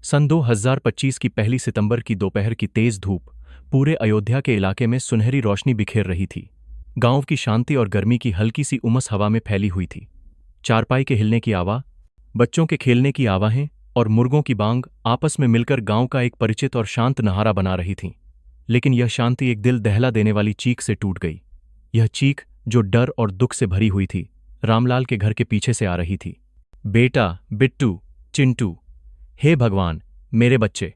सन 2025 की पहली सितंबर की दोपहर की तेज धूप पूरे अयोध्या के इलाके में सुनहरी रोशनी बिखेर रही थी। गांव की शांति और गर्मी की हल्की सी उमस हवा में फैली हुई थी। चारपाई के हिलने की आवाज़, बच्चों के खेलने की आवाज़ें और मुर्गों की बांग आपस में मिलकर गांव का एक परिचित और शांत नहारा बना रही थीं। लेकिन यह शांति एक दिल दहला देने वाली चीख से टूट गई। यह चीख, जो डर और दुख से भरी हुई थी, रामलाल के घर के पीछे से आ रही थी। बेटा, बिट्टू, चिंटू, हे भगवान, मेरे बच्चे!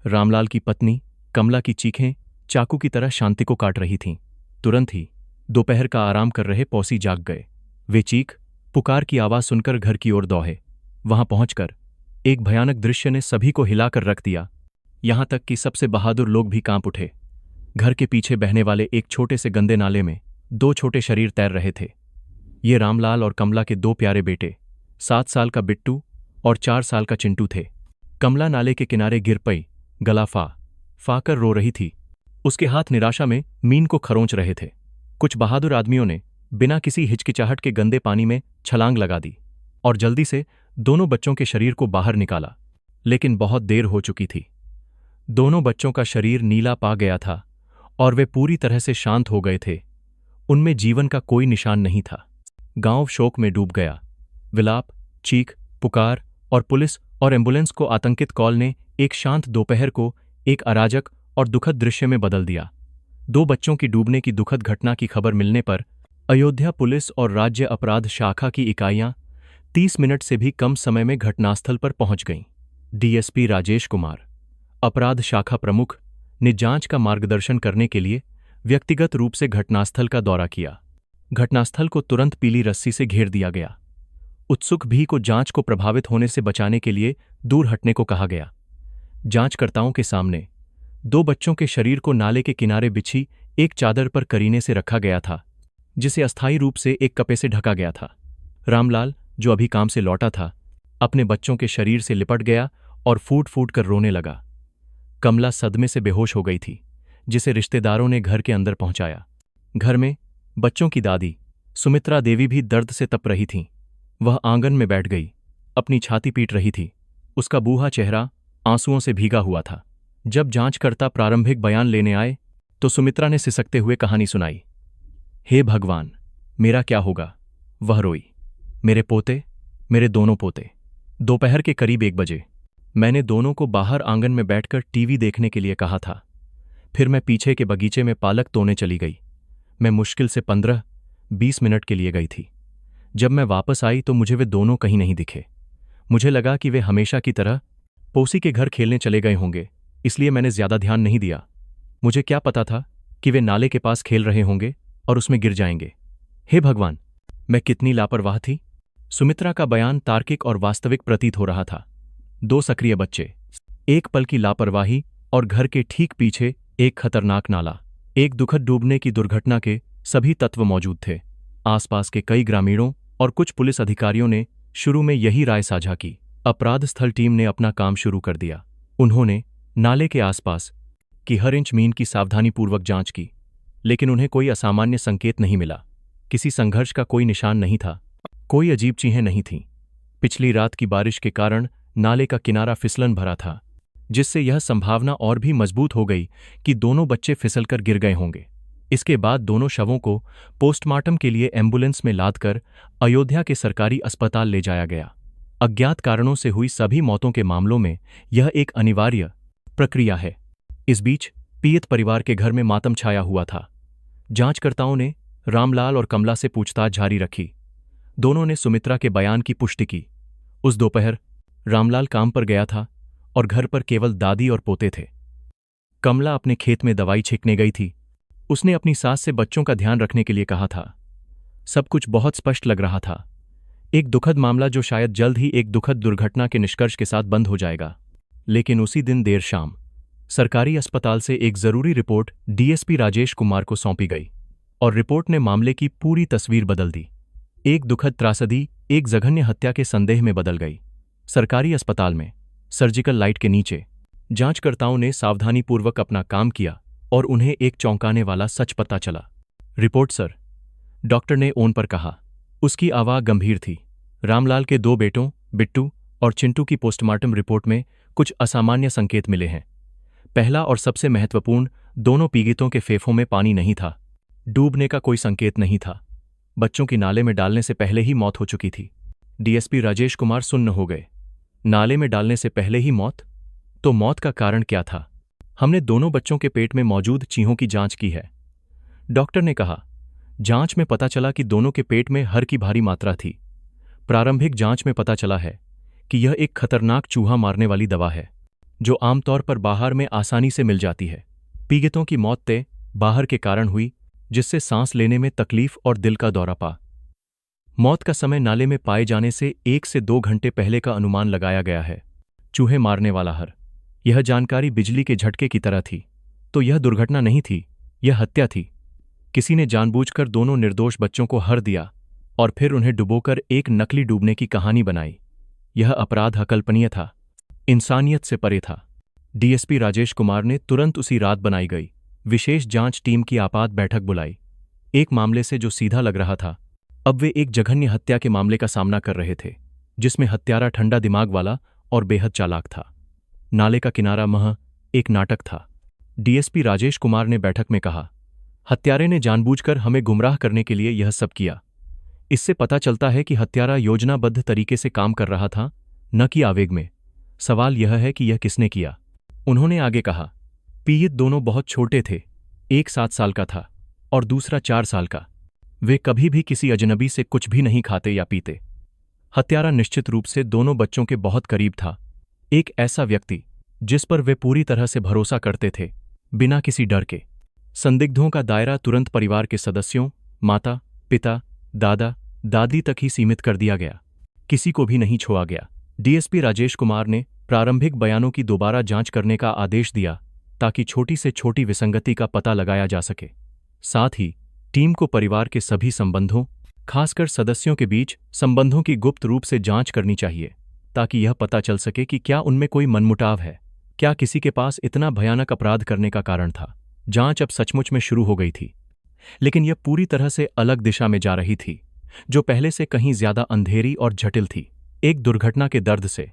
रामलाल की पत्नी कमला की चीखें चाकू की तरह शांति को काट रही थीं। तुरंत ही दोपहर का आराम कर रहे पड़ोसी जाग गए। वे चीख पुकार की आवाज सुनकर घर की ओर दौड़े। वहां पहुंचकर एक भयानक दृश्य ने सभी को हिलाकर रख दिया। यहां तक कि सबसे बहादुर लोग भी कांप उठे। घर के पीछे बहने वाले एक छोटे से गंदे नाले में दो छोटे शरीर तैर रहे थे। ये रामलाल और कमला के दो प्यारे बेटे, 7 साल का बिट्टू और 4 साल का चिंटू थे। कमला नाले के किनारे गिर पई, गला फाकर रो रही थी। उसके हाथ निराशा में मीन को खरोंच रहे थे। कुछ बहादुर आदमियों ने बिना किसी हिचकिचाहट के गंदे पानी में छलांग लगा दी और जल्दी से दोनों बच्चों के शरीर को बाहर निकाला। लेकिन बहुत देर हो चुकी थी। दोनों बच्चों का शरीर नीला पा गया था और वे पूरी तरह से शांत हो गए थे। उनमें जीवन का कोई निशान नहीं था। गांव शोक में डूब गया। विलाप, चीख, पुकार और पुलिस और एम्बुलेंस को आतंकित कॉल ने एक शांत दोपहर को एक अराजक और दुखद दृश्य में बदल दिया। 2 बच्चों की डूबने की दुखद घटना की खबर मिलने पर अयोध्या पुलिस और राज्य अपराध शाखा की इकाइयां 30 मिनट से भी कम समय में घटनास्थल पर पहुंच गईं। डीएसपी राजेश कुमार, अपराध शाखा प्रमुख, ने जांच का मार्गदर्शन करने के लिए व्यक्तिगत रूप से घटनास्थल का दौरा किया। घटनास्थल को तुरंत पीली रस्सी से घेर दिया गया। उत्सुक भी को जांच को प्रभावित होने से बचाने के लिए दूर हटने को कहा गया। जांचकर्ताओं के सामने 2 बच्चों के शरीर को नाले के किनारे बिछी एक चादर पर करीने से रखा गया था, जिसे अस्थायी रूप से एक कपड़े से ढका गया था। रामलाल, जो अभी काम से लौटा था, अपने बच्चों के शरीर से लिपट गया और फूट फूट कर रोने लगा। कमला सदमे से बेहोश हो गई थी, जिसे रिश्तेदारों ने घर के अंदर पहुंचाया। घर में बच्चों की दादी सुमित्रा देवी भी दर्द से तप रही थीं। वह आंगन में बैठ गई, अपनी छाती पीट रही थी। उसका बूढ़ा चेहरा आंसुओं से भीगा हुआ था। जब जांचकर्ता प्रारंभिक बयान लेने आए तो सुमित्रा ने सिसकते हुए कहानी सुनाई। हे भगवान, मेरा क्या होगा? वह रोई। मेरे पोते, मेरे दोनों पोते। दोपहर के करीब 1 बजे मैंने दोनों को बाहर आंगन में बैठकर टीवी देखने के लिए कहा था। फिर मैं पीछे के बगीचे में पालक तोड़ने चली गई। मैं मुश्किल से 15-20 मिनट के लिए गई थी। जब मैं वापस आई तो मुझे वे दोनों कहीं नहीं दिखे। मुझे लगा कि वे हमेशा की तरह पड़ोसी के घर खेलने चले गए होंगे, इसलिए मैंने ज्यादा ध्यान नहीं दिया। मुझे क्या पता था कि वे नाले के पास खेल रहे होंगे और उसमें गिर जाएंगे। हे भगवान, मैं कितनी लापरवाह थी। सुमित्रा का बयान तार्किक और वास्तविक प्रतीत हो रहा था। 2 सक्रिय बच्चे, एक पल की लापरवाही और घर के ठीक पीछे एक खतरनाक नाला। एक दुखद डूबने की दुर्घटना के सभी तत्व मौजूद थे। आसपास के कई ग्रामीणों और कुछ पुलिस अधिकारियों ने शुरू में यही राय साझा की। अपराध स्थल टीम ने अपना काम शुरू कर दिया। उन्होंने नाले के आसपास की हर इंच मीन की सावधानीपूर्वक जांच की, लेकिन उन्हें कोई असामान्य संकेत नहीं मिला। किसी संघर्ष का कोई निशान नहीं था। कोई अजीब चीजें नहीं थीं। पिछली रात की बारिश के कारण नाले का किनारा फिसलन भरा था, जिससे यह संभावना और भी मजबूत हो गई कि दोनों बच्चे फिसलकर गिर गए होंगे। इसके बाद दोनों शवों को पोस्टमार्टम के लिए एम्बुलेंस में लादकर अयोध्या के सरकारी अस्पताल ले जाया गया। अज्ञात कारणों से हुई सभी मौतों के मामलों में यह एक अनिवार्य प्रक्रिया है। इस बीच पीड़ित परिवार के घर में मातम छाया हुआ था। जांचकर्ताओं ने रामलाल और कमला से पूछताछ जारी रखी। दोनों ने सुमित्रा के बयान की पुष्टि की। उस दोपहर रामलाल काम पर गया था और घर पर केवल दादी और पोते थे। कमला अपने खेत में दवाई छिड़कने गई थी। उसने अपनी सास से बच्चों का ध्यान रखने के लिए कहा था। सब कुछ बहुत स्पष्ट लग रहा था। एक दुखद मामला जो शायद जल्द ही एक दुखद दुर्घटना के निष्कर्ष के साथ बंद हो जाएगा। लेकिन उसी दिन देर शाम सरकारी अस्पताल से एक जरूरी रिपोर्ट डीएसपी राजेश कुमार को सौंपी गई और रिपोर्ट ने मामले की पूरी तस्वीर बदल दी। एक दुखद त्रासदी एक जघन्य हत्या के संदेह में बदल गई। सरकारी अस्पताल में सर्जिकल लाइट के नीचे जांचकर्ताओं ने सावधानीपूर्वक अपना काम किया और उन्हें एक चौंकाने वाला सच पता चला। रिपोर्ट सर, डॉक्टर ने ओन पर कहा। उसकी आवाज़ गंभीर थी। रामलाल के 2 बेटों बिट्टू और चिंटू की पोस्टमार्टम रिपोर्ट में कुछ असामान्य संकेत मिले हैं। पहला और सबसे महत्वपूर्ण, दोनों पीड़ितों के फेफड़ों में पानी नहीं था। डूबने का कोई संकेत नहीं था। बच्चों की नाले में डालने से पहले ही मौत हो चुकी थी। डीएसपी राजेश कुमार सुन्न हो गए। नाले में डालने से पहले ही मौत? तो मौत का कारण क्या था? हमने दोनों बच्चों के पेट में मौजूद चीहों की जांच की है, डॉक्टर ने कहा। जांच में पता चला कि दोनों के पेट में हर की भारी मात्रा थी। प्रारंभिक जांच में पता चला है कि यह एक खतरनाक चूहा मारने वाली दवा है, जो आमतौर पर बाहर में आसानी से मिल जाती है। पीड़ितों की मौत तय बाहर के कारण हुई, जिससे सांस लेने में तकलीफ और दिल का दौरा पा। मौत का समय नाले में पाए जाने से 1 से 2 घंटे पहले का अनुमान लगाया गया है। चूहे मारने वाला हर, यह जानकारी बिजली के झटके की तरह थी। तो यह दुर्घटना नहीं थी, यह हत्या थी। किसी ने जानबूझकर दोनों निर्दोष बच्चों को हर दिया और फिर उन्हें डुबोकर एक नकली डूबने की कहानी बनाई। यह अपराध अकल्पनीय था, इंसानियत से परे था। डीएसपी राजेश कुमार ने तुरंत उसी रात बनाई गई विशेष जांच टीम की आपात बैठक बुलाई। एक मामले से जो सीधा लग रहा था, अब वे एक जघन्य हत्या के मामले का सामना कर रहे थे, जिसमें हत्यारा ठंडा दिमाग वाला और बेहद चालाक था। नाले का किनारा महज एक नाटक था। डीएसपी राजेश कुमार ने बैठक में कहा, हत्यारे ने जानबूझकर हमें गुमराह करने के लिए यह सब किया। इससे पता चलता है कि हत्यारा योजनाबद्ध तरीके से काम कर रहा था, न कि आवेग में। सवाल यह है कि यह किसने किया। उन्होंने आगे कहा, पीड़ित दोनों बहुत छोटे थे, एक 7 साल का था और दूसरा 4 साल का। वे कभी भी किसी अजनबी से कुछ भी नहीं खाते या पीते। हत्यारा निश्चित रूप से दोनों बच्चों के बहुत करीब था, एक ऐसा व्यक्ति जिस पर वे पूरी तरह से भरोसा करते थे, बिना किसी डर के। संदिग्धों का दायरा तुरंत परिवार के सदस्यों, माता, पिता, दादा, दादी तक ही सीमित कर दिया गया। किसी को भी नहीं छोड़ा गया। डीएसपी राजेश कुमार ने प्रारंभिक बयानों की दोबारा जांच करने का आदेश दिया, ताकि छोटी से छोटी विसंगति का पता लगाया जा सके। साथ ही टीम को परिवार के सभी संबंधों, खासकर सदस्यों के बीच संबंधों की गुप्त रूप से जांच करनी चाहिए, ताकि यह पता चल सके कि क्या उनमें कोई मनमुटाव है, क्या किसी के पास इतना भयानक अपराध करने का कारण था। जांच अब सचमुच में शुरू हो गई थी, लेकिन यह पूरी तरह से अलग दिशा में जा रही थी, जो पहले से कहीं ज्यादा अंधेरी और जटिल थी। एक दुर्घटना के दर्द से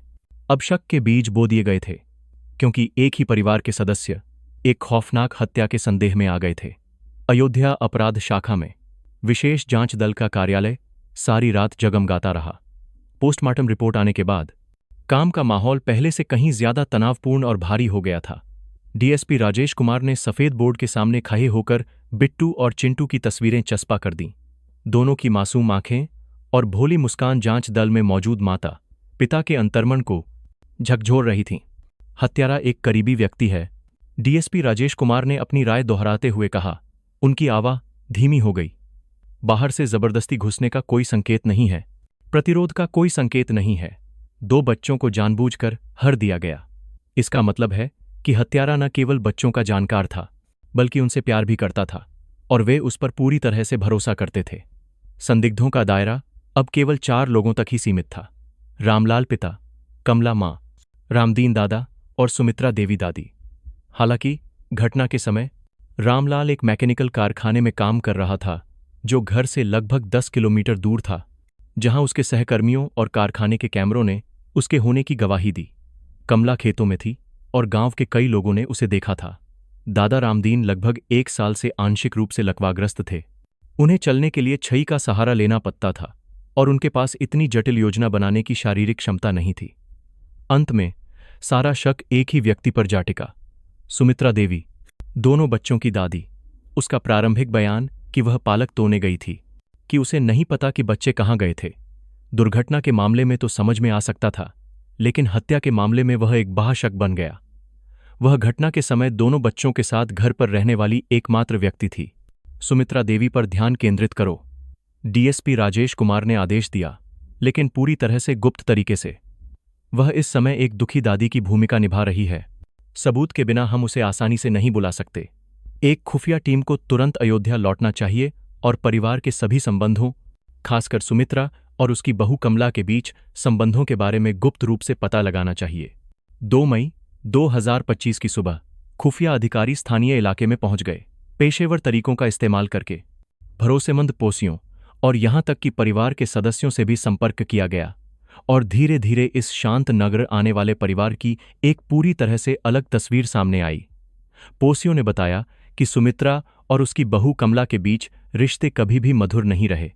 अब शक के बीज बो दिए गए थे, क्योंकि एक ही परिवार के सदस्य एक खौफनाक हत्या के संदेह में आ गए थे। अयोध्या अपराध शाखा में विशेष जांच दल का कार्यालय सारी रात जगमगाता रहा। पोस्टमार्टम रिपोर्ट आने के बाद काम का माहौल पहले से कहीं ज्यादा तनावपूर्ण और भारी हो गया था। डीएसपी राजेश कुमार ने सफेद बोर्ड के सामने खड़े होकर बिट्टू और चिंटू की तस्वीरें चस्पा कर दीं। दोनों की मासूम आंखें और भोली मुस्कान जांच दल में मौजूद माता, पिता के अंतर्मन को झकझोर रही थीं। हत्यारा एक करीबी व्यक्ति है, डीएसपी राजेश कुमार ने अपनी राय दोहराते हुए कहा। उनकी आवाज धीमी हो गई। बाहर से जबरदस्ती घुसने का कोई संकेत नहीं है, प्रतिरोध का कोई संकेत नहीं है। 2 बच्चों को जानबूझकर हर दिया गया। इसका मतलब है कि हत्यारा न केवल बच्चों का जानकार था, बल्कि उनसे प्यार भी करता था, और वे उस पर पूरी तरह से भरोसा करते थे। संदिग्धों का दायरा अब केवल 4 लोगों तक ही सीमित था। रामलाल पिता, कमला माँ, रामदीन दादा और सुमित्रा देवी दादी। हालांकि घटना के समय रामलाल एक मैकेनिकल कारखाने में काम कर रहा था, जो घर से लगभग 10 किलोमीटर दूर था, जहां उसके सहकर्मियों और कारखाने के कैमरों ने उसके होने की गवाही दी। कमला खेतों में थी और गांव के कई लोगों ने उसे देखा था। दादा रामदीन लगभग 1 साल से आंशिक रूप से लकवाग्रस्त थे। उन्हें चलने के लिए छई का सहारा लेना पड़ता था और उनके पास इतनी जटिल योजना बनाने की शारीरिक क्षमता नहीं थी। अंत में सारा शक एक ही व्यक्ति पर जा टिका, सुमित्रा देवी, दोनों बच्चों की दादी। उसका प्रारंभिक बयान कि वह पालक तोड़ने गई थी, कि उसे नहीं पता कि बच्चे कहाँ गए थे। दुर्घटना के मामले में तो समझ में आ सकता था, लेकिन हत्या के मामले में वह एक बड़ा शक बन गया। वह घटना के समय दोनों बच्चों के साथ घर पर रहने वाली एकमात्र व्यक्ति थी। सुमित्रा देवी पर ध्यान केंद्रित करो, डीएसपी राजेश कुमार ने आदेश दिया, लेकिन पूरी तरह से गुप्त तरीके से। वह इस समय एक दुखी दादी की भूमिका निभा रही है। सबूत के बिना हम उसे आसानी से नहीं बुला सकते। एक खुफिया टीम को तुरंत अयोध्या लौटना चाहिए और परिवार के सभी संबंधों, खासकर सुमित्रा और उसकी बहू कमला के बीच संबंधों के बारे में गुप्त रूप से पता लगाना चाहिए। 2 मई 2025 की सुबह खुफिया अधिकारी स्थानीय इलाके में पहुंच गए। पेशेवर तरीकों का इस्तेमाल करके भरोसेमंद पड़ोसियों और यहां तक कि परिवार के सदस्यों से भी संपर्क किया गया, और धीरे धीरे इस शांत नगर आने वाले परिवार की एक पूरी तरह से अलग तस्वीर सामने आई। पड़ोसियों ने बताया कि सुमित्रा और उसकी बहू कमला के बीच रिश्ते कभी भी मधुर नहीं रहे।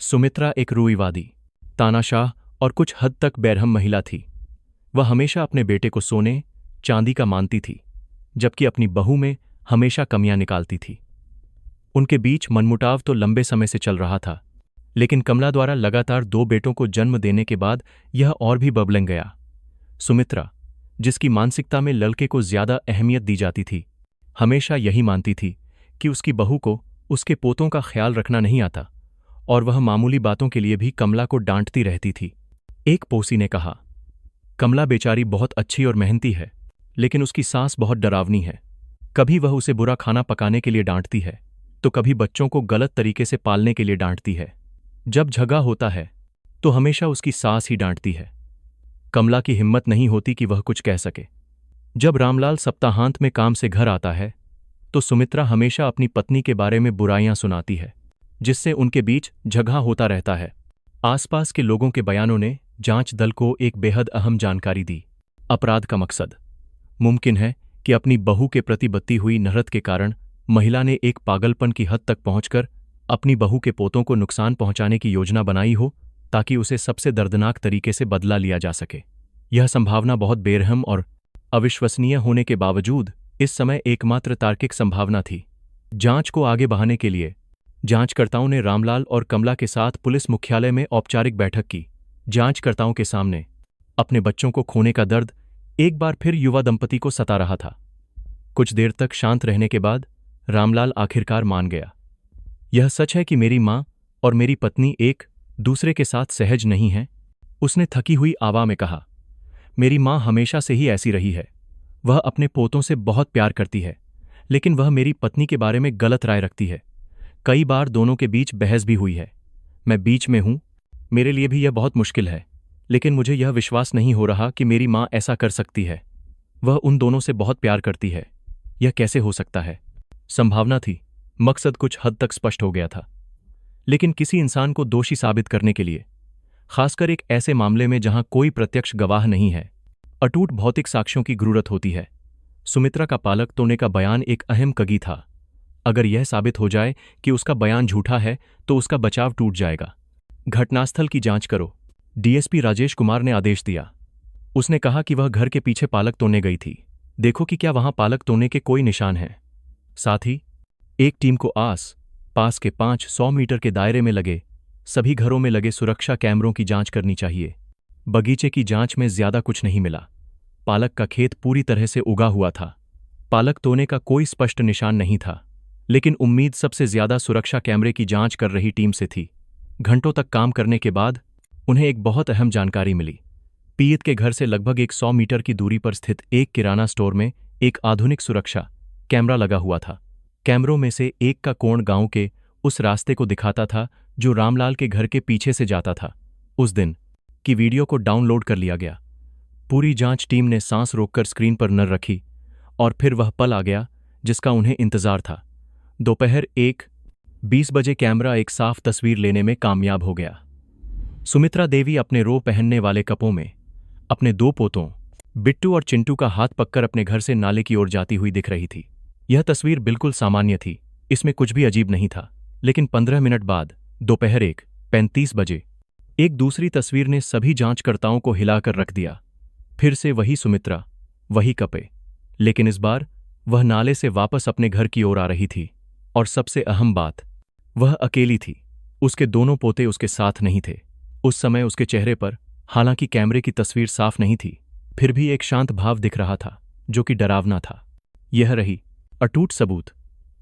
सुमित्रा एक रूढ़िवादी, तानाशाह और कुछ हद तक बेरहम महिला थी। वह हमेशा अपने बेटे को सोने चांदी का मानती थी, जबकि अपनी बहू में हमेशा कमियां निकालती थी। उनके बीच मनमुटाव तो लंबे समय से चल रहा था, लेकिन कमला द्वारा लगातार 2 बेटों को जन्म देने के बाद यह और भी बबल गया। सुमित्रा, जिसकी मानसिकता में लड़के को ज्यादा अहमियत दी जाती थी, हमेशा यही मानती थी कि उसकी बहू को उसके पोतों का ख्याल रखना नहीं आता, और वह मामूली बातों के लिए भी कमला को डांटती रहती थी। एक पड़ोसी ने कहा, कमला बेचारी बहुत अच्छी और मेहनती है, लेकिन उसकी सास बहुत डरावनी है। कभी वह उसे बुरा खाना पकाने के लिए डांटती है, तो कभी बच्चों को गलत तरीके से पालने के लिए डांटती है। जब झगड़ा होता है तो हमेशा उसकी सास ही डांटती है। कमला की हिम्मत नहीं होती कि वह कुछ कह सके। जब रामलाल सप्ताहांत में काम से घर आता है तो सुमित्रा हमेशा अपनी पत्नी के बारे में बुराइयां सुनाती है, जिससे उनके बीच झगड़ा होता रहता है। आसपास के लोगों के बयानों ने जांच दल को एक बेहद अहम जानकारी दी। अपराध का मकसद। मुमकिन है कि अपनी बहू के प्रति बत्ती हुई नफरत के कारण महिला ने एक पागलपन की हद तक पहुंचकर अपनी बहू के पोतों को नुकसान पहुंचाने की योजना बनाई हो, ताकि उसे सबसे दर्दनाक तरीके से बदला लिया जा सके। यह संभावना बहुत बेरहम और अविश्वसनीय होने के बावजूद इस समय एकमात्र तार्किक संभावना थी। जांच को आगे बढ़ाने के लिए जांचकर्ताओं ने रामलाल और कमला के साथ पुलिस मुख्यालय में औपचारिक बैठक की। जांचकर्ताओं के सामने अपने बच्चों को खोने का दर्द एक बार फिर युवा दंपति को सता रहा था। कुछ देर तक शांत रहने के बाद रामलाल आखिरकार मान गया। यह सच है कि मेरी माँ और मेरी पत्नी एक दूसरे के साथ सहज नहीं हैं, उसने थकी हुई आवाज में कहा। मेरी माँ हमेशा से ही ऐसी रही है। वह अपने पोतों से बहुत प्यार करती है, लेकिन वह मेरी पत्नी के बारे में गलत राय रखती है। कई बार दोनों के बीच बहस भी हुई है। मैं बीच में हूं। मेरे लिए भी यह बहुत मुश्किल है, लेकिन मुझे यह विश्वास नहीं हो रहा कि मेरी माँ ऐसा कर सकती है। वह उन दोनों से बहुत प्यार करती है। यह कैसे हो सकता है? संभावना थी। मकसद कुछ हद तक स्पष्ट हो गया था, लेकिन किसी इंसान को दोषी साबित करने के लिए, खासकर एक ऐसे मामले में जहां कोई प्रत्यक्ष गवाह नहीं है, अटूट भौतिक साक्ष्यों की जरूरत होती है। सुमित्रा का पालक तोड़ने का बयान एक अहम कगी था। अगर यह साबित हो जाए कि उसका बयान झूठा है तो उसका बचाव टूट जाएगा। घटनास्थल की जांच करो, डीएसपी राजेश कुमार ने आदेश दिया। उसने कहा कि वह घर के पीछे पालक तोड़ने गई थी। देखो कि क्या वहां पालक तोड़ने के कोई निशान हैं। साथ ही एक टीम को पास के 500 मीटर के दायरे में लगे सभी घरों में लगे सुरक्षा कैमरों की जांच करनी चाहिए। बगीचे की जांच में ज्यादा कुछ नहीं मिला। पालक का खेत पूरी तरह से उगा हुआ था। पालक तोड़ने का कोई स्पष्ट निशान नहीं था, लेकिन उम्मीद सबसे ज्यादा सुरक्षा कैमरे की जांच कर रही टीम से थी। घंटों तक काम करने के बाद उन्हें एक बहुत अहम जानकारी मिली। पीड़ित के घर से लगभग 100 मीटर की दूरी पर स्थित एक किराना स्टोर में एक आधुनिक सुरक्षा कैमरा लगा हुआ था। कैमरों में से एक का कोण गांव के उस रास्ते को दिखाता था जो रामलाल के घर के पीछे से जाता था। उस दिन की वीडियो को डाउनलोड कर लिया गया। पूरी जांच टीम ने सांस रोककर स्क्रीन पर नजर रखी, और फिर वह पल आ गया जिसका उन्हें इंतजार था। दोपहर 1:20 बजे कैमरा एक साफ तस्वीर लेने में कामयाब हो गया। सुमित्रा देवी अपने रो पहनने वाले कपड़ों में अपने 2 पोतों बिट्टू और चिंटू का हाथ पककर अपने घर से नाले की ओर जाती हुई दिख रही थी। यह तस्वीर बिल्कुल सामान्य थी, इसमें कुछ भी अजीब नहीं था। लेकिन 15 मिनट बाद दोपहर 1:35 बजे एक दूसरी तस्वीर ने सभी जांचकर्ताओं को हिलाकर रख दिया। फिर से वही सुमित्रा, वही कपड़े, लेकिन इस बार वह नाले से वापस अपने घर की ओर आ रही थी। और सबसे अहम बात, वह अकेली थी। उसके दोनों पोते उसके साथ नहीं थे। उस समय उसके चेहरे पर, हालांकि कैमरे की तस्वीर साफ नहीं थी, फिर भी एक शांत भाव दिख रहा था जो कि डरावना था। यह रही अटूट सबूत।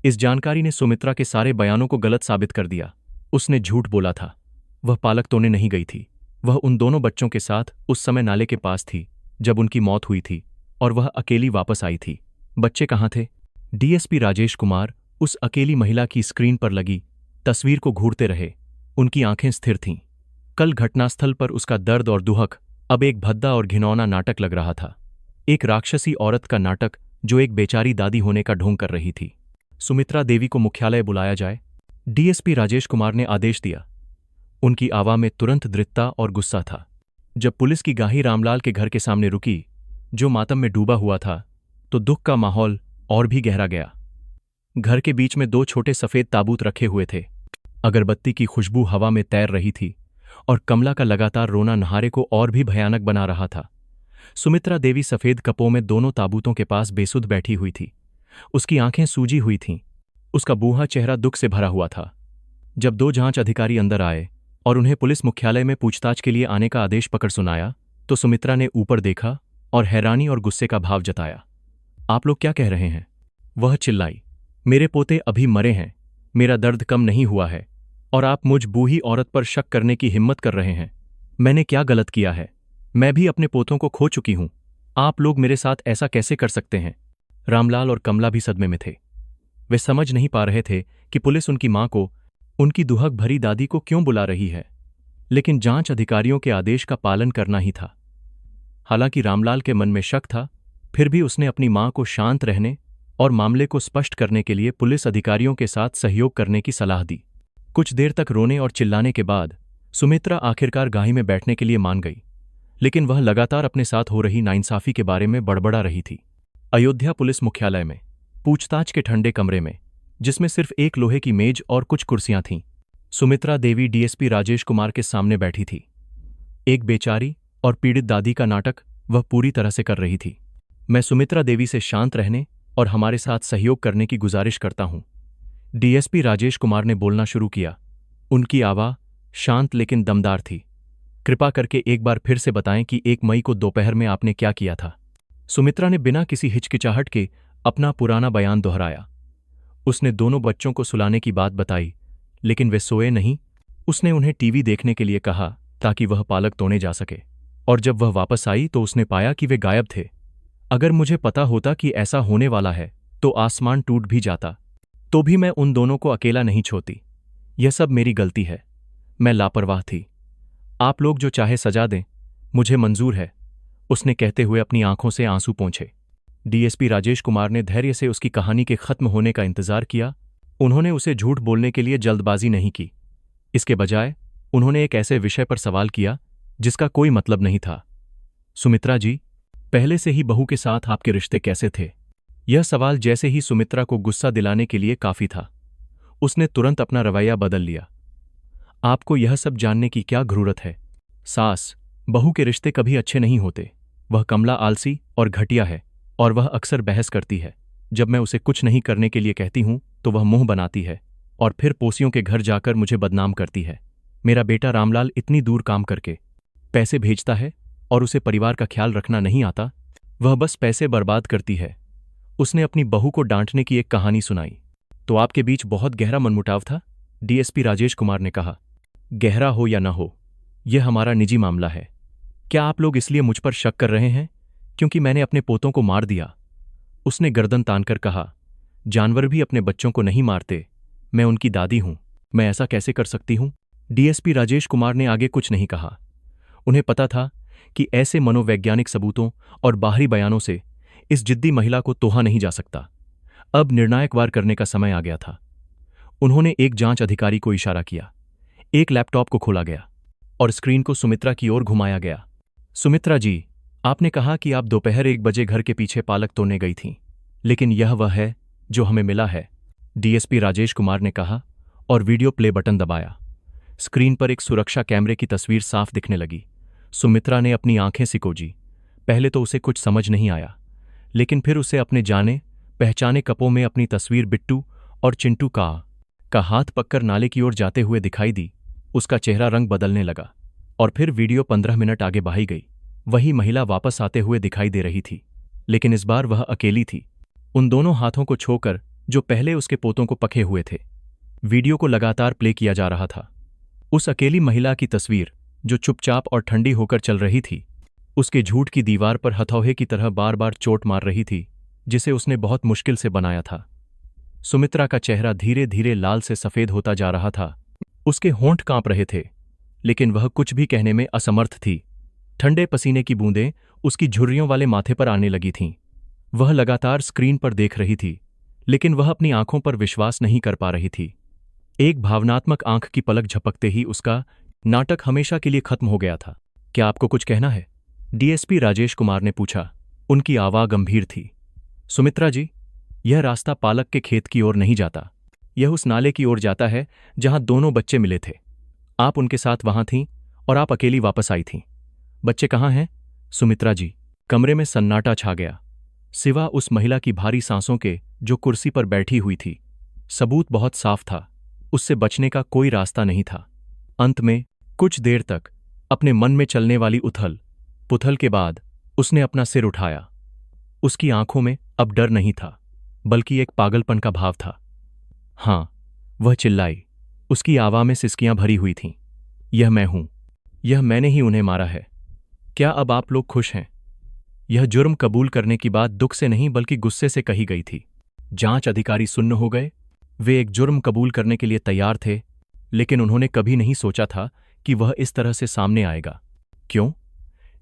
इस जानकारी ने सुमित्रा के सारे बयानों को गलत साबित कर दिया। उसने झूठ बोला था। वह पालक तोड़ने नहीं गई थी। वह उन दोनों बच्चों के साथ उस समय नाले के पास थी जब उनकी मौत हुई थी, और वह अकेली वापस आई थी। बच्चे कहाँ थे? डीएसपी राजेश कुमार उस अकेली महिला की स्क्रीन पर लगी तस्वीर को घूरते रहे। उनकी आंखें स्थिर थीं। कल घटनास्थल पर उसका दर्द और दुहक अब एक भद्दा और घिनौना नाटक लग रहा था। एक राक्षसी औरत का नाटक जो एक बेचारी दादी होने का ढोंग कर रही थी। सुमित्रा देवी को मुख्यालय बुलाया जाए, डीएसपी राजेश कुमार ने आदेश दिया। उनकी आवाज में तुरंत दृढ़ता और गुस्सा था। जब पुलिस की गाही रामलाल के घर के सामने रुकी, जो मातम में डूबा हुआ था, तो दुख का माहौल और भी गहरा गया। घर के बीच में दो छोटे सफेद ताबूत रखे हुए थे। अगरबत्ती की खुशबू हवा में तैर रही थी और कमला का लगातार रोना नहारे को और भी भयानक बना रहा था। सुमित्रा देवी सफेद कपों में दोनों ताबूतों के पास बेसुध बैठी हुई थी। उसकी आंखें सूजी हुई थीं। उसका बूढ़ा चेहरा दुख से भरा हुआ था। जब दो जांच अधिकारी अंदर आए और उन्हें पुलिस मुख्यालय में पूछताछ के लिए आने का आदेश पकड़ सुनाया, तो सुमित्रा ने ऊपर देखा और हैरानी और गुस्से का भाव जताया। आप लोग क्या कह रहे हैं? वह चिल्लाई। मेरे पोते अभी मरे हैं, मेरा दर्द कम नहीं हुआ है और आप मुझ बूढ़ी औरत पर शक करने की हिम्मत कर रहे हैं। मैंने क्या गलत किया है? मैं भी अपने पोतों को खो चुकी हूं। आप लोग मेरे साथ ऐसा कैसे कर सकते हैं? रामलाल और कमला भी सदमे में थे। वे समझ नहीं पा रहे थे कि पुलिस उनकी मां को, उनकी दुहक भरी दादी को क्यों बुला रही है, लेकिन जांच अधिकारियों के आदेश का पालन करना ही था। हालांकि रामलाल के मन में शक था, फिर भी उसने अपनी मां को शांत रहने और मामले को स्पष्ट करने के लिए पुलिस अधिकारियों के साथ सहयोग करने की सलाह दी। कुछ देर तक रोने और चिल्लाने के बाद सुमित्रा आखिरकार गाही में बैठने के लिए मान गई, लेकिन वह लगातार अपने साथ हो रही नाइंसाफी के बारे में बड़बड़ा रही थी। अयोध्या पुलिस मुख्यालय में पूछताछ के ठंडे कमरे में, जिसमें सिर्फ एक लोहे की मेज और कुछ कुर्सियां थीं, सुमित्रा देवी डीएसपी राजेश कुमार के सामने बैठी थी। एक बेचारी और पीड़ित दादी का नाटक वह पूरी तरह से कर रही थी। मैं सुमित्रा देवी से शांत रहने और हमारे साथ सहयोग करने की गुजारिश करता हूं, डीएसपी राजेश कुमार ने बोलना शुरू किया। उनकी आवाज शांत लेकिन दमदार थी। कृपा करके एक बार फिर से बताएं कि 1 मई को दोपहर में आपने क्या किया था? सुमित्रा ने बिना किसी हिचकिचाहट के अपना पुराना बयान दोहराया। उसने दोनों बच्चों को सुलाने की बात बताई, लेकिन वे सोए नहीं। उसने उन्हें टीवी देखने के लिए कहा ताकि वह पालक तोड़ने जा सके, और जब वह वापस आई तो उसने पाया कि वे गायब थे। अगर मुझे पता होता कि ऐसा होने वाला है तो आसमान टूट भी जाता, तो भी मैं उन दोनों को अकेला नहीं छोड़ती। यह सब मेरी गलती है, मैं लापरवाह थी। आप लोग जो चाहे सजा दें, मुझे मंजूर है, उसने कहते हुए अपनी आंखों से आंसू पोंछे। डीएसपी राजेश कुमार ने धैर्य से उसकी कहानी के खत्म होने का इंतजार किया। उन्होंने उसे झूठ बोलने के लिए जल्दबाजी नहीं की। इसके बजाय उन्होंने एक ऐसे विषय पर सवाल किया जिसका कोई मतलब नहीं था। सुमित्रा जी, पहले से ही बहू के साथ आपके रिश्ते कैसे थे? यह सवाल जैसे ही सुमित्रा को गुस्सा दिलाने के लिए काफी था। उसने तुरंत अपना रवैया बदल लिया। आपको यह सब जानने की क्या जरूरत है? सास बहू के रिश्ते कभी अच्छे नहीं होते। वह कमला आलसी और घटिया है और वह अक्सर बहस करती है। जब मैं उसे कुछ नहीं करने के लिए कहती हूं तो वह मुंह बनाती है और फिर पड़ोसियों के घर जाकर मुझे बदनाम करती है। मेरा बेटा रामलाल इतनी दूर काम करके पैसे भेजता है और उसे परिवार का ख्याल रखना नहीं आता। वह बस पैसे बर्बाद करती है। उसने अपनी बहू को डांटने की एक कहानी सुनाई। तो आपके बीच बहुत गहरा मनमुटाव था? डीएसपी राजेश कुमार ने कहा। गहरा हो या न हो, यह हमारा निजी मामला है। क्या आप लोग इसलिए मुझ पर शक कर रहे हैं क्योंकि मैंने अपने पोतों को मार दिया? उसने गर्दन तानकर कहा। जानवर भी अपने बच्चों को नहीं मारते। मैं उनकी दादी हूं, मैं ऐसा कैसे कर सकती हूं? डीएसपी राजेश कुमार ने आगे कुछ नहीं कहा। उन्हें पता था कि ऐसे मनोवैज्ञानिक सबूतों और बाहरी बयानों से इस जिद्दी महिला को तोहा नहीं जा सकता। अब निर्णायक वार करने का समय आ गया था। उन्होंने एक जांच अधिकारी को इशारा किया। एक लैपटॉप को खोला गया और स्क्रीन को सुमित्रा की ओर घुमाया गया। सुमित्रा जी, आपने कहा कि आप दोपहर 1 बजे घर के पीछे पालक तोड़ने गई थीं, लेकिन यह वह है जो हमें मिला है, डीएसपी राजेश कुमार ने कहा और वीडियो प्ले बटन दबाया। स्क्रीन पर एक सुरक्षा कैमरे की तस्वीर साफ दिखने लगी। सुमित्रा ने अपनी आंखें सिकोजी। पहले तो उसे कुछ समझ नहीं आया, लेकिन फिर उसे अपने जाने पहचाने कपों में अपनी तस्वीर बिट्टू और चिंटू का हाथ पककर नाले की ओर जाते हुए दिखाई दी। उसका चेहरा रंग बदलने लगा और फिर वीडियो 15 मिनट आगे बढ़ाई गई। वही महिला वापस आते हुए दिखाई दे रही थी, लेकिन इस बार वह अकेली थी, उन दोनों हाथों को छोकर जो पहले उसके पोतों को पके हुए थे। वीडियो को लगातार प्ले किया जा रहा था। उस अकेली महिला की तस्वीर जो चुपचाप और ठंडी होकर चल रही थी, उसके झूठ की दीवार पर हथौड़े की तरह बार बार चोट मार रही थी, जिसे उसने बहुत मुश्किल से बनाया था। सुमित्रा का चेहरा धीरे धीरे लाल से सफेद होता जा रहा था। उसके होंठ कांप रहे थे, लेकिन वह कुछ भी कहने में असमर्थ थी। ठंडे पसीने की बूंदें उसकी झुर्रियों वाले माथे पर आने लगी थीं। वह लगातार स्क्रीन पर देख रही थी, लेकिन वह अपनी आंखों पर विश्वास नहीं कर पा रही थी। एक भावनात्मक आंख की पलक झपकते ही उसका नाटक हमेशा के लिए खत्म हो गया था। क्या आपको कुछ कहना है? डीएसपी राजेश कुमार ने पूछा। उनकी आवाज़ गंभीर थी। सुमित्रा जी, यह रास्ता पालक के खेत की ओर नहीं जाता। यह उस नाले की ओर जाता है जहां दोनों बच्चे मिले थे। आप उनके साथ वहां थीं और आप अकेली वापस आई थीं। बच्चे कहाँ हैं? सुमित्रा जी। कमरे में सन्नाटा छा गया, सिवा उस महिला की भारी सांसों के जो कुर्सी पर बैठी हुई थी। सबूत बहुत साफ था, उससे बचने का कोई रास्ता नहीं था। अंत में कुछ देर तक अपने मन में चलने वाली उथल पुथल के बाद उसने अपना सिर उठाया। उसकी आंखों में अब डर नहीं था, बल्कि एक पागलपन का भाव था। हाँ, वह चिल्लाई। उसकी आवाज़ में सिसकियां भरी हुई थीं। यह मैं हूं। यह मैंने ही उन्हें मारा है। क्या अब आप लोग खुश हैं? यह जुर्म कबूल करने की बात दुख से नहीं बल्कि गुस्से से कही गई थी। जांच अधिकारी सुन्न हो गए। वे एक जुर्म कबूल करने के लिए तैयार थे, लेकिन उन्होंने कभी नहीं सोचा था कि वह इस तरह से सामने आएगा। क्यों?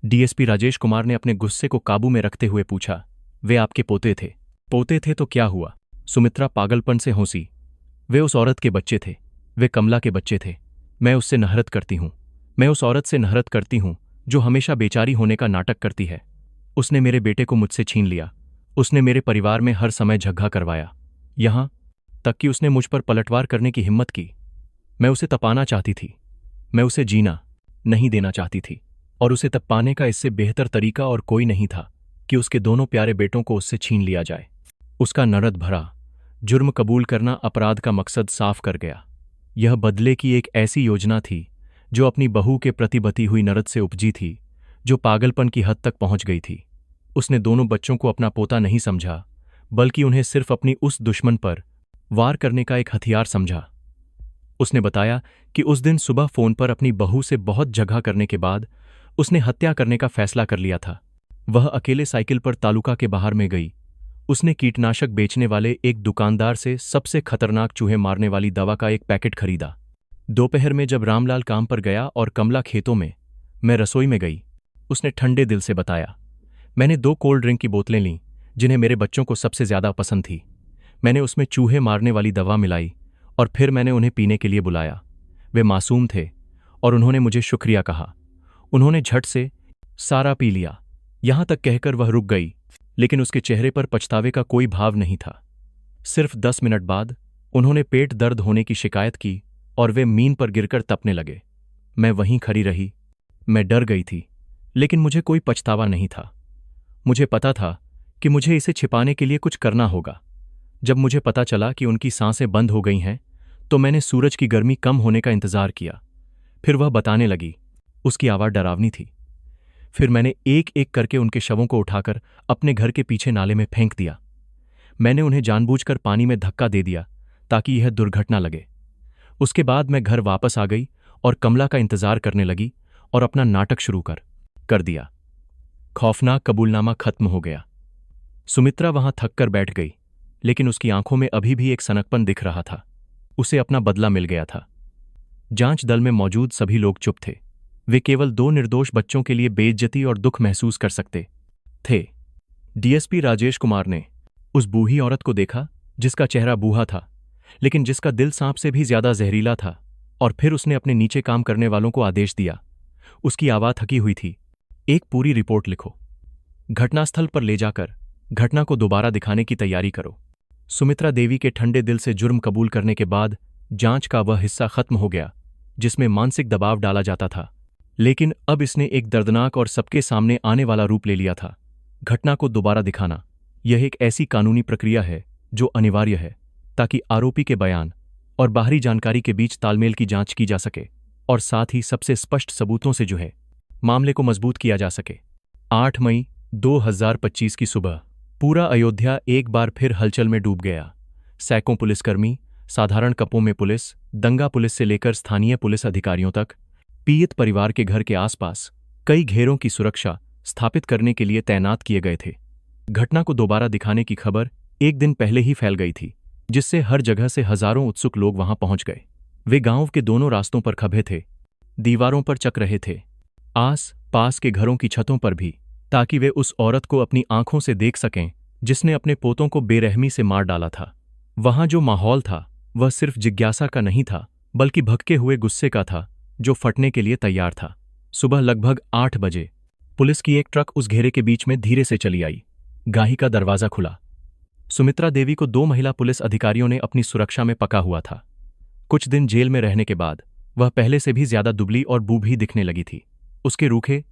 डीएसपी राजेश कुमार ने अपने गुस्से को काबू में रखते हुए पूछा। वे आपके पोते थे। पोते थे तो क्या हुआ? सुमित्रा पागलपन से हंसी। वे उस औरत के बच्चे थे। वे कमला के बच्चे थे। मैं उससे नफरत करती हूं। मैं उस औरत से नफरत करती हूं जो हमेशा बेचारी होने का नाटक करती है। उसने मेरे बेटे को मुझसे छीन लिया। उसने मेरे परिवार में हर समय झगड़ा करवाया, यहां तक कि उसने मुझ पर पलटवार करने की हिम्मत की। मैं उसे तपाना चाहती थी। मैं उसे जीना नहीं देना चाहती थी, और उसे तब पाने का इससे बेहतर तरीका और कोई नहीं था कि उसके दोनों प्यारे बेटों को उससे छीन लिया जाए। उसका नरद भरा जुर्म कबूल करना अपराध का मकसद साफ कर गया। यह बदले की एक ऐसी योजना थी जो अपनी बहू के प्रति बती हुई नरद से उपजी थी, जो पागलपन की हद तक पहुंच गई थी। उसने दोनों बच्चों को अपना पोता नहीं समझा, बल्कि उन्हें सिर्फ अपनी उस दुश्मन पर वार करने का एक हथियार समझा। उसने बताया कि उस दिन सुबह फोन पर अपनी बहू से बहुत झगड़ा करने के बाद उसने हत्या करने का फैसला कर लिया था। वह अकेले साइकिल पर तालुका के बाहर में गई। उसने कीटनाशक बेचने वाले एक दुकानदार से सबसे खतरनाक चूहे मारने वाली दवा का एक पैकेट खरीदा। दोपहर में जब रामलाल काम पर गया और कमला खेतों में, मैं रसोई में गई। उसने ठंडे दिल से बताया। मैंने 2 कोल्ड ड्रिंक की बोतलें लीं, जिन्हें मेरे बच्चों को सबसे ज्यादा पसंद थी। मैंने उसमें चूहे मारने वाली दवा मिलाई और फिर मैंने उन्हें पीने के लिए बुलाया। वे मासूम थे और उन्होंने मुझे शुक्रिया कहा। उन्होंने झट से सारा पी लिया। यहां तक कहकर वह रुक गई, लेकिन उसके चेहरे पर पछतावे का कोई भाव नहीं था। सिर्फ 10 मिनट बाद उन्होंने पेट दर्द होने की शिकायत की और वे मीन पर गिरकर तपने लगे। मैं वहीं खड़ी रही। मैं डर गई थी, लेकिन मुझे कोई पछतावा नहीं था। मुझे पता था कि मुझे इसे छिपाने के लिए कुछ करना होगा। जब मुझे पता चला कि उनकी सांसें बंद हो गई हैं, तो मैंने सूरज की गर्मी कम होने का इंतजार किया। फिर वह बताने लगी। उसकी आवाज़ डरावनी थी। फिर मैंने एक एक करके उनके शवों को उठाकर अपने घर के पीछे नाले में फेंक दिया। मैंने उन्हें जानबूझकर पानी में धक्का दे दिया ताकि यह दुर्घटना लगे। उसके बाद मैं घर वापस आ गई और कमला का इंतजार करने लगी और अपना नाटक शुरू कर दिया। खौफनाक कबूलनामा खत्म हो गया। सुमित्रा वहां थक कर बैठ गई, लेकिन उसकी आंखों में अभी भी एक सनकपन दिख रहा था। उसे अपना बदला मिल गया था। जांच दल में मौजूद सभी लोग चुप थे। वे केवल 2 निर्दोष बच्चों के लिए बेइज्जती और दुख महसूस कर सकते थे। डीएसपी राजेश कुमार ने उस बूढ़ी औरत को देखा जिसका चेहरा बूढ़ा था, लेकिन जिसका दिल सांप से भी ज्यादा जहरीला था, और फिर उसने अपने नीचे काम करने वालों को आदेश दिया। उसकी आवाज थकी हुई थी। एक पूरी रिपोर्ट लिखो। घटनास्थल पर ले जाकर घटना को दोबारा दिखाने की तैयारी करो। सुमित्रा देवी के ठंडे दिल से जुर्म कबूल करने के बाद जांच का वह हिस्सा खत्म हो गया जिसमें मानसिक दबाव डाला जाता था, लेकिन अब इसने एक दर्दनाक और सबके सामने आने वाला रूप ले लिया था। घटना को दोबारा दिखाना यह एक ऐसी कानूनी प्रक्रिया है जो अनिवार्य है ताकि आरोपी के बयान और बाहरी जानकारी के बीच तालमेल की जांच की जा सके और साथ ही सबसे स्पष्ट सबूतों से जो है मामले को मजबूत किया जा सके। 8 मई 2025 की सुबह पूरा अयोध्या एक बार फिर हलचल में डूब गया। सैकड़ों पुलिसकर्मी, साधारण कपों में पुलिस, दंगा पुलिस से लेकर स्थानीय पुलिस अधिकारियों तक पीड़ित परिवार के घर के आसपास कई घेरों की सुरक्षा स्थापित करने के लिए तैनात किए गए थे। घटना को दोबारा दिखाने की खबर एक दिन पहले ही फैल गई थी, जिससे हर जगह से हजारों उत्सुक लोग वहां पहुंच गए। वे गांव के दोनों रास्तों पर खभे थे, दीवारों पर चक रहे थे, आस पास के घरों की छतों पर भी, ताकि वे उस औरत को अपनी आंखों से देख सकें जिसने अपने पोतों को बेरहमी से मार डाला था। वहां जो माहौल था वह सिर्फ जिज्ञासा का नहीं था, बल्कि भड़के हुए गुस्से का था जो फटने के लिए तैयार था। सुबह लगभग 8 बजे पुलिस की एक ट्रक उस घेरे के बीच में धीरे से चली आई। गाही का दरवाजा खुला। सुमित्रा देवी को 2 महिला पुलिस अधिकारियों ने अपनी सुरक्षा में पका हुआ था। कुछ दिन जेल में रहने के बाद वह पहले से भी ज्यादा दुबली और बूढ़ी दिखने लगी थी। उसके रूखे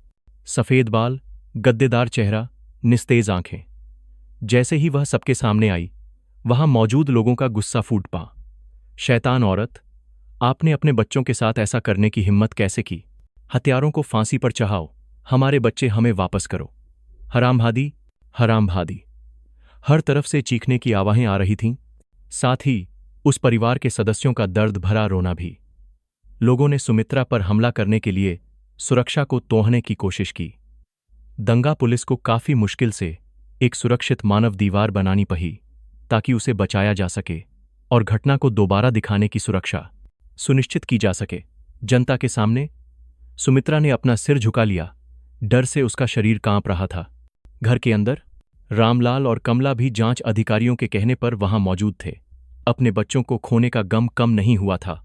सफेद बाल, गद्देदार चेहरा, निस्तेज आंखें। जैसे ही वह सबके सामने आई, वहां मौजूद लोगों का गुस्सा फूट पा। शैतान औरत, आपने अपने बच्चों के साथ ऐसा करने की हिम्मत कैसे की? हत्यारों को फांसी पर चढ़ाओ, हमारे बच्चे हमें वापस करो। हरामभादी, हरामभादी। हर तरफ से चीखने की आवाज़ें आ रही थीं, साथ ही उस परिवार के सदस्यों का दर्द भरा रोना भी। लोगों ने सुमित्रा पर हमला करने के लिए सुरक्षा को तोड़ने की कोशिश की। दंगा पुलिस को काफी मुश्किल से एक सुरक्षित मानव दीवार बनानी पड़ी ताकि उसे बचाया जा सके और घटना को दोबारा दिखाने की सुरक्षा सुनिश्चित की जा सके। जनता के सामने सुमित्रा ने अपना सिर झुका लिया। डर से उसका शरीर कांप रहा था। घर के अंदर रामलाल और कमला भी जांच अधिकारियों के कहने पर वहां मौजूद थे। अपने बच्चों को खोने का गम कम नहीं हुआ था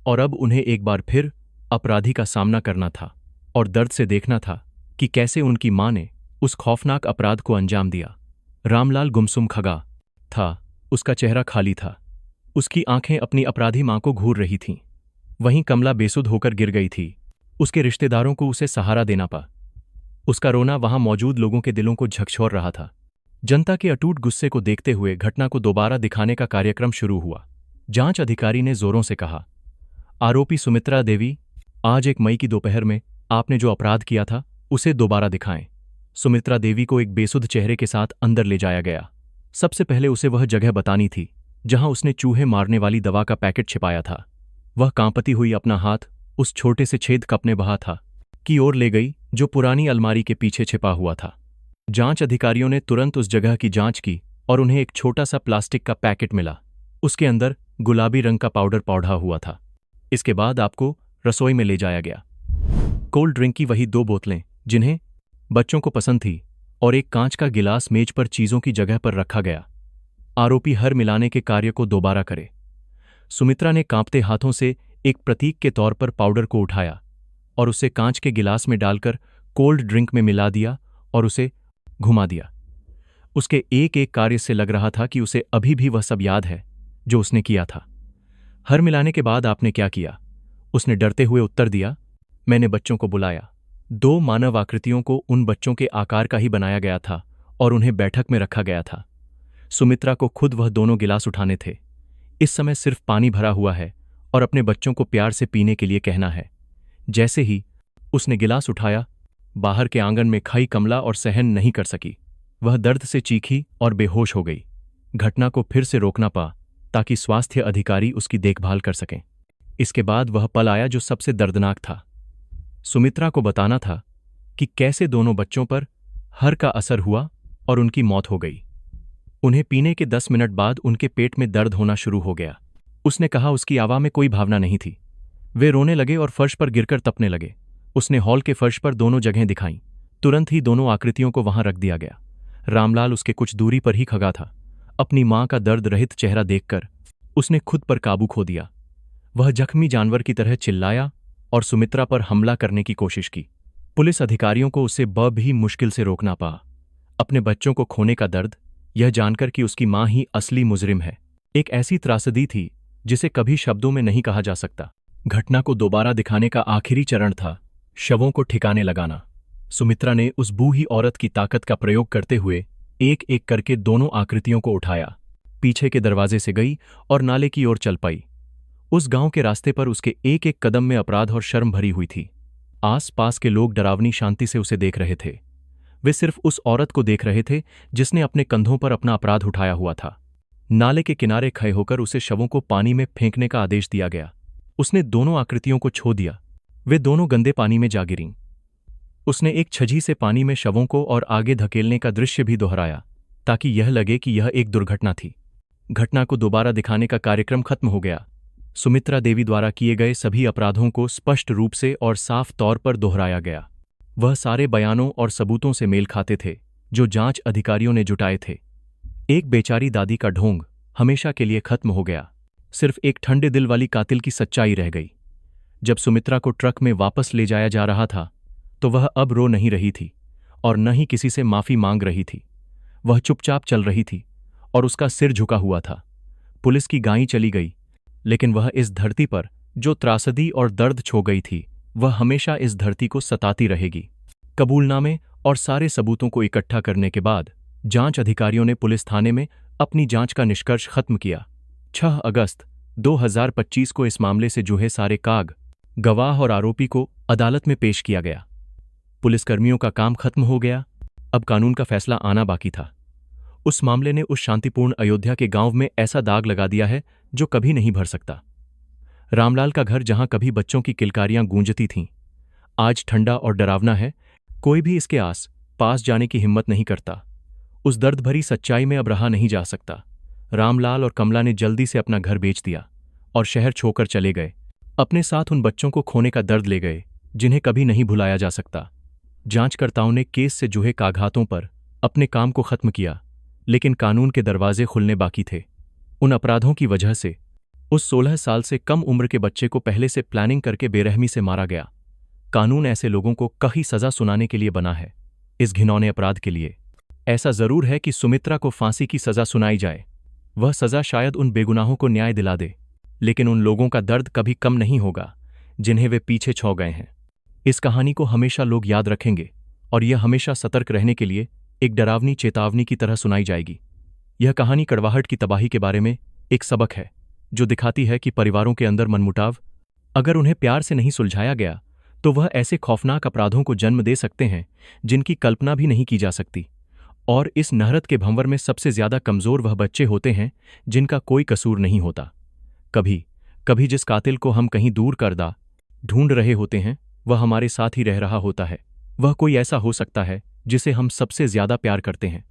और अब उन्हें एक बार फिर अपराधी का सामना करना था और दर्द से देखना था कि कैसे उनकी मां ने उस खौफनाक अपराध को अंजाम दिया। रामलाल गुमसुम खड़ा था, उसका चेहरा खाली था। उसकी आंखें अपनी अपराधी मां को घूर रही थीं। वहीं कमला बेसुध होकर गिर गई थी। उसके रिश्तेदारों को उसे सहारा देना पा। उसका रोना वहां मौजूद लोगों के दिलों को झकझोर रहा था। जनता के अटूट गुस्से को देखते हुए घटना को दोबारा दिखाने का कार्यक्रम शुरू हुआ। जांच अधिकारी ने जोरों से कहा, आरोपी सुमित्रा देवी, आज 1 मई की दोपहर में आपने जो अपराध किया था उसे दोबारा दिखाएं। सुमित्रा देवी को एक बेसुध चेहरे के साथ अंदर ले जाया गया। सबसे पहले उसे वह जगह बतानी थी जहां उसने चूहे मारने वाली दवा का पैकेट छिपाया था। वह कांपती हुई अपना हाथ उस छोटे से छेद कपने बहा था की ओर ले गई जो पुरानी अलमारी के पीछे छिपा हुआ था। जांच अधिकारियों ने तुरंत उस जगह की जांच की और उन्हें एक छोटा सा प्लास्टिक का पैकेट मिला। उसके अंदर गुलाबी रंग का पाउडर पौधा हुआ था। इसके बाद आपको रसोई में ले जाया गया। कोल्ड ड्रिंक की वही 2 बोतलें जिन्हें बच्चों को पसंद थी और एक कांच का गिलास मेज पर चीजों की जगह पर रखा गया। आरोपी हर मिलाने के कार्य को दोबारा करे। सुमित्रा ने कांपते हाथों से एक प्रतीक के तौर पर पाउडर को उठाया और उसे कांच के गिलास में डालकर कोल्ड ड्रिंक में मिला दिया और उसे घुमा दिया। उसके एक एक कार्य से लग रहा था कि उसे अभी भी वह सब याद है जो उसने किया था। हर मिलाने के बाद आपने क्या किया? उसने डरते हुए उत्तर दिया, मैंने बच्चों को बुलाया। 2 मानव आकृतियों को उन बच्चों के आकार का ही बनाया गया था और उन्हें बैठक में रखा गया था। सुमित्रा को खुद वह दोनों गिलास उठाने थे। इस समय सिर्फ पानी भरा हुआ है और अपने बच्चों को प्यार से पीने के लिए कहना है। जैसे ही उसने गिलास उठाया, बाहर के आंगन में खड़ी कमला और सहन नहीं कर सकी। वह दर्द से चीखी और बेहोश हो गई। घटना को फिर से रोकना पा ताकि स्वास्थ्य अधिकारी उसकी देखभाल कर सकें। इसके बाद वह पल आया जो सबसे दर्दनाक था। सुमित्रा को बताना था कि कैसे दोनों बच्चों पर हर का असर हुआ और उनकी मौत हो गई। उन्हें पीने के 10 मिनट बाद उनके पेट में दर्द होना शुरू हो गया। उसने कहा उसकी आवाज़ में कोई भावना नहीं थी। वे रोने लगे और फर्श पर गिरकर तपने लगे। उसने हॉल के फर्श पर दोनों जगहें दिखाईं। तुरंत ही दोनों आकृतियों को वहां रख दिया गया। रामलाल उसके कुछ दूरी पर ही खड़ा था। अपनी मां का दर्द रहित चेहरा देखकर उसने खुद पर काबू खो दिया। वह जख्मी जानवर की तरह चिल्लाया और सुमित्रा पर हमला करने की कोशिश की। पुलिस अधिकारियों को उसे भी मुश्किल से रोकना पा। अपने बच्चों को खोने का दर्द, यह जानकर कि उसकी मां ही असली मुजरिम है, एक ऐसी त्रासदी थी जिसे कभी शब्दों में नहीं कहा जा सकता। घटना को दोबारा दिखाने का आखिरी चरण था शवों को ठिकाने लगाना। सुमित्रा ने उस बूढ़ी औरत की ताकत का प्रयोग करते हुए एक एक करके दोनों आकृतियों को उठाया, पीछे के दरवाजे से गई और नाले की ओर चल पाई। उस गांव के रास्ते पर उसके एक एक कदम में अपराध और शर्म भरी हुई थी। आस पास के लोग डरावनी शांति से उसे देख रहे थे। वे सिर्फ उस औरत को देख रहे थे जिसने अपने कंधों पर अपना अपराध उठाया हुआ था। नाले के किनारे खड़े होकर उसे शवों को पानी में फेंकने का आदेश दिया गया। उसने दोनों आकृतियों को छो दिया। वे दोनों गंदे पानी में जा गिरीं। उसने एक छजी से पानी में शवों को और आगे धकेलने का दृश्य भी दोहराया ताकि यह लगे कि यह एक दुर्घटना थी। घटना को दोबारा दिखाने का कार्यक्रम खत्म हो गया। सुमित्रा देवी द्वारा किए गए सभी अपराधों को स्पष्ट रूप से और साफ तौर पर दोहराया गया। वह सारे बयानों और सबूतों से मेल खाते थे जो जांच अधिकारियों ने जुटाए थे। एक बेचारी दादी का ढोंग हमेशा के लिए खत्म हो गया। सिर्फ एक ठंडे दिल वाली कातिल की सच्चाई रह गई। जब सुमित्रा को ट्रक में वापस ले जाया जा रहा था तो वह अब रो नहीं रही थी और न ही किसी से माफी मांग रही थी। वह चुपचाप चल रही थी और उसका सिर झुका हुआ था। पुलिस की गाय चली गई, लेकिन वह इस धरती पर जो त्रासदी और दर्द छो गई थी, वह हमेशा इस धरती को सताती रहेगी। कबूलनामे और सारे सबूतों को इकट्ठा करने के बाद जांच अधिकारियों ने पुलिस थाने में अपनी जांच का निष्कर्ष खत्म किया। 6 अगस्त 2025 को इस मामले से जुड़े सारे गवाह और आरोपी को अदालत में पेश किया गया। पुलिसकर्मियों का काम खत्म हो गया, अब कानून का फैसला आना बाकी था। उस मामले ने उस शांतिपूर्ण अयोध्या के गांव में ऐसा दाग लगा दिया है जो कभी नहीं भर सकता। रामलाल का घर, जहां कभी बच्चों की किलकारियां गूंजती थीं, आज ठंडा और डरावना है। कोई भी इसके आस पास जाने की हिम्मत नहीं करता। उस दर्द भरी सच्चाई में अब रहा नहीं जा सकता। रामलाल और कमला ने जल्दी से अपना घर बेच दिया और शहर छोड़कर चले गए। अपने साथ उन बच्चों को खोने का दर्द ले गए जिन्हें कभी नहीं भुलाया जा सकता। जांचकर्ताओं ने केस से जुड़े कागजातों पर अपने काम को खत्म किया, लेकिन कानून के दरवाजे खुलने बाकी थे। उन अपराधों की वजह से उस 16 साल से कम उम्र के बच्चे को पहले से प्लानिंग करके बेरहमी से मारा गया। कानून ऐसे लोगों को कहीं सजा सुनाने के लिए बना है। इस घिनौने अपराध के लिए ऐसा जरूर है कि सुमित्रा को फांसी की सजा सुनाई जाए। वह सजा शायद उन बेगुनाहों को न्याय दिला दे, लेकिन उन लोगों का दर्द कभी कम नहीं होगा जिन्हें वे पीछे छोड़ गए हैं। इस कहानी को हमेशा लोग याद रखेंगे और यह हमेशा सतर्क रहने के लिए एक डरावनी चेतावनी की तरह सुनाई जाएगी। यह कहानी कड़वाहट की तबाही के बारे में एक सबक है, जो दिखाती है कि परिवारों के अंदर मनमुटाव, अगर उन्हें प्यार से नहीं सुलझाया गया, तो वह ऐसे खौफनाक अपराधों को जन्म दे सकते हैं जिनकी कल्पना भी नहीं की जा सकती। और इस नहरत के भंवर में सबसे ज्यादा कमजोर वह बच्चे होते हैं जिनका कोई कसूर नहीं होता। कभी कभी जिस कातिल को हम कहीं दूर करदा ढूंढ रहे होते हैं, वह हमारे साथ ही रह रहा होता है। वह कोई ऐसा हो सकता है जिसे हम सबसे ज्यादा प्यार करते हैं।